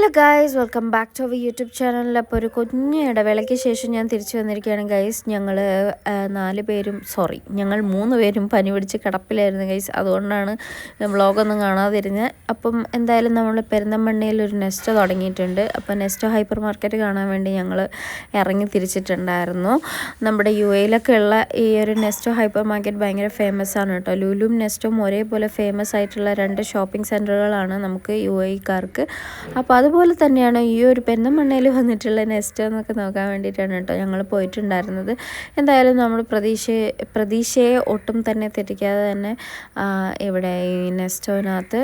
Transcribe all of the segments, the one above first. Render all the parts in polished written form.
Hello guys, welcome back to our YouTube ചാനലിൽ. അപ്പോൾ ഒരു കുഞ്ഞ് ഇടവേളയ്ക്ക് ശേഷം ഞാൻ തിരിച്ചു വന്നിരിക്കുകയാണ് ഗൈസ്. ഞങ്ങൾ ഞങ്ങൾ 3 പേരും പനി പിടിച്ച് കിടപ്പിലായിരുന്നു ഗൈസ്. അതുകൊണ്ടാണ് വ്ളോഗൊന്നും കാണാതിരുന്നത്. അപ്പം എന്തായാലും നമ്മൾ പെരിന്തൽമണ്ണയിൽ ഒരു നെസ്റ്റോ തുടങ്ങിയിട്ടുണ്ട്. അപ്പോൾ നെസ്റ്റോ ഹൈപ്പർ മാർക്കറ്റ് കാണാൻ വേണ്ടി ഞങ്ങൾ ഇറങ്ങി തിരിച്ചിട്ടുണ്ടായിരുന്നു. നമ്മുടെ UAE-ലൊക്കെ ഉള്ള ഈ ഒരു നെസ്റ്റോ ഹൈപ്പർ മാർക്കറ്റ് ഭയങ്കര ഫേമസ് ആണ് കേട്ടോ. ലുലും നെസ്റ്റോം ഒരേപോലെ ഫേമസ് ആയിട്ടുള്ള 2 ഷോപ്പിംഗ് സെൻറ്ററുകളാണ് നമുക്ക് UAE-ക്കാർക്ക്. അപ്പോൾ അതുപോലെ തന്നെയാണ് ഈ ഒരു പെരിന്തൽമണ്ണയിൽ വന്നിട്ടുള്ള നെസ്റ്റോ എന്നൊക്കെ നോക്കാൻ വേണ്ടിയിട്ടാണ് കേട്ടോ ഞങ്ങൾ പോയിട്ടുണ്ടായിരുന്നത്. എന്തായാലും നമ്മൾ പ്രതീക്ഷയെ ഒട്ടും തന്നെ തെറ്റിക്കാതെ തന്നെ ഇവിടെ ഈ നെസ്റ്റോനകത്ത്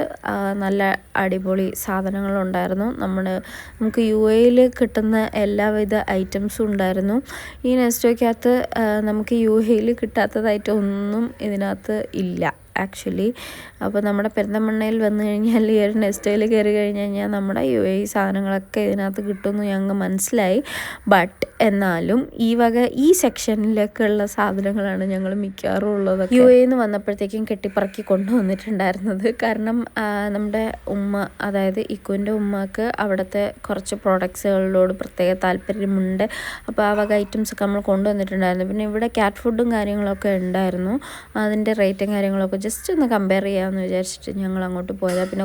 നല്ല അടിപൊളി സാധനങ്ങളുണ്ടായിരുന്നു. നമുക്ക് UAE-ൽ കിട്ടുന്ന എല്ലാവിധ ഐറ്റംസും ഉണ്ടായിരുന്നു. ഈ നെസ്റ്റോയ്ക്കകത്ത് നമുക്ക് UAE-ൽ കിട്ടാത്തതായിട്ടൊന്നും ഇതിനകത്ത് ഇല്ല ആക്ച്വലി. അപ്പോൾ നമ്മുടെ പെരിന്തൽമണ്ണയിൽ വന്നു കഴിഞ്ഞാൽ ഈ ഒരു നെസ്റ്റോയിൽ കയറി കഴിഞ്ഞാൽ നമ്മുടെ UAE സാധനങ്ങളൊക്കെ ഇതിനകത്ത് കിട്ടുമെന്ന് ഞങ്ങൾക്ക് മനസ്സിലായി. ബട്ട് എന്നാലും ഈ സെക്ഷനിലൊക്കെ ഉള്ള സാധനങ്ങളാണ് ഞങ്ങൾ മിക്കവാറും ഉള്ളത്. UAE-ന്ന് വന്നപ്പോഴത്തേക്കും കെട്ടിപ്പറക്കി കൊണ്ടുവന്നിട്ടുണ്ടായിരുന്നത്. കാരണം നമ്മുടെ ഉമ്മ, അതായത് ഇക്കുവിൻ്റെ ഉമ്മക്ക് അവിടുത്തെ കുറച്ച് പ്രോഡക്ട്സുകളിലോട് പ്രത്യേക താല്പര്യമുണ്ട്. അപ്പോൾ ആ വക ഐറ്റംസൊക്കെ നമ്മൾ കൊണ്ടുവന്നിട്ടുണ്ടായിരുന്നു. പിന്നെ ഇവിടെ ക്യാറ്റ് ഫുഡും കാര്യങ്ങളൊക്കെ ഉണ്ടായിരുന്നു. അതിൻ്റെ റേറ്റും കാര്യങ്ങളൊക്കെ ജസ്റ്റ് ഒന്ന് കമ്പയർ ചെയ്യാമെന്ന് വിചാരിച്ചിട്ട് ഞങ്ങൾ അങ്ങോട്ട് പോയതാണ്. പിന്നെ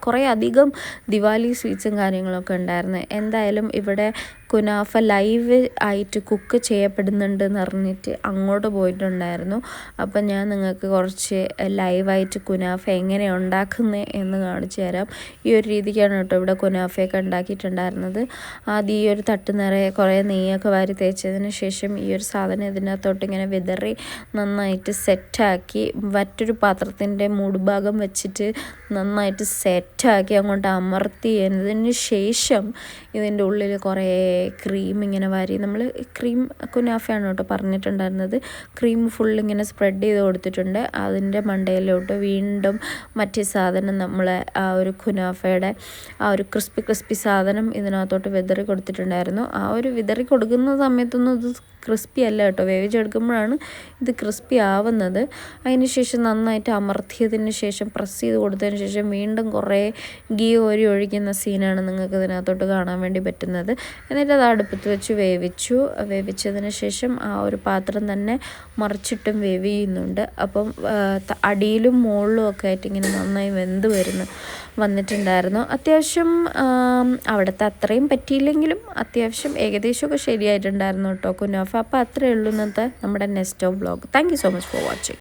കുറേ അധികം ദിവാലി സ്വീറ്റ്സും കാര്യങ്ങളൊക്കെ ഉണ്ടായിരുന്നു. എന്തായാലും ഇവിടെ കുനാഫ ലൈവ് ആയിട്ട് കുക്ക് ചെയ്യപ്പെടുന്നുണ്ട് എന്ന് പറഞ്ഞിട്ട് അങ്ങോട്ട് പോയിട്ടുണ്ടായിരുന്നു. അപ്പം ഞാൻ നിങ്ങൾക്ക് കുറച്ച് ലൈവായിട്ട് കുനാഫ എങ്ങനെ ഉണ്ടാക്കുന്നത് എന്ന് കാണിച്ചു തരാം. ഈ ഒരു രീതിക്കാണ് കേട്ടോ ഇവിടെ കുനാഫയൊക്കെ ഉണ്ടാക്കിയിട്ടുണ്ടായിരുന്നത്. ആദ്യം ഈ ഒരു തട്ട് നിറയെ കുറേ നെയ്യൊക്കെ വാരി തേച്ചതിന് ശേഷം ഈ ഒരു സാധനം ഇതിനകത്തോട്ട് ഇങ്ങനെ വിതറി നന്നായിട്ട് സെറ്റാക്കി മറ്റൊരു പാത്രത്തിൻ്റെ മൂടുഭാഗം വെച്ചിട്ട് നന്നായിട്ട് സെറ്റാക്കി അങ്ങോട്ട് അമർത്തിയതിന് ശേഷം ഇതിൻ്റെ ഉള്ളിൽ കുറേ ക്രീം ഇങ്ങനെ വാരി, നമ്മൾ ക്രീം കുനാഫയാണ് കേട്ടോ പറഞ്ഞിട്ടുണ്ടായിരുന്നത്. ക്രീം ഫുൾ ഇങ്ങനെ സ്പ്രെഡ് ചെയ്ത് കൊടുത്തിട്ടുണ്ട്. അതിൻ്റെ മണ്ടയിലോട്ട് വീണ്ടും മറ്റേ സാധനം നമ്മളെ ആ ഒരു കുനാഫയുടെ ആ ഒരു ക്രിസ്പി സാധനം ഇതിനകത്തോട്ട് വിതറി കൊടുത്തിട്ടുണ്ടായിരുന്നു. ആ ഒരു വിതറി കൊടുക്കുന്ന സമയത്തൊന്നും ഇത് ക്രിസ്പി അല്ല കേട്ടോ, വേവിച്ചെടുക്കുമ്പോഴാണ് ഇത് ക്രിസ്പി ആവുന്നത്. അതിന് ശേഷം നന്നായിട്ട് അമർത്തിയതിന് ശേഷം പ്രസ് ചെയ്ത് കൊടുത്തതിന് ശേഷം വീണ്ടും കുറേ ഗീ ഒഴിക്കുന്ന സീനാണ് നിങ്ങൾക്ക് ഇതിനകത്തോട്ട് കാണാൻ വേണ്ടി പറ്റുന്നത്. എന്നിട്ട് അത് അടുപ്പത്ത് വെച്ച് വേവിച്ചതിന് ശേഷം ആ ഒരു പാത്രം തന്നെ മറിച്ചിട്ടും വേവിയുന്നുണ്ട്. അപ്പം അടിയിലും മുകളിലും ഒക്കെ ആയിട്ട് ഇങ്ങനെ നന്നായി വന്നിട്ടുണ്ടായിരുന്നു. അത്യാവശ്യം അവിടുത്തെ അത്രയും പറ്റിയില്ലെങ്കിലും അത്യാവശ്യം ഏകദേശമൊക്കെ ശരിയായിട്ടുണ്ടായിരുന്നു കേട്ടോ കുനാഫ. അപ്പോൾ അത്രയേ ഉള്ളൂ ഇന്നത്തെ നമ്മുടെ Nesto vlog. Thank you so much for watching.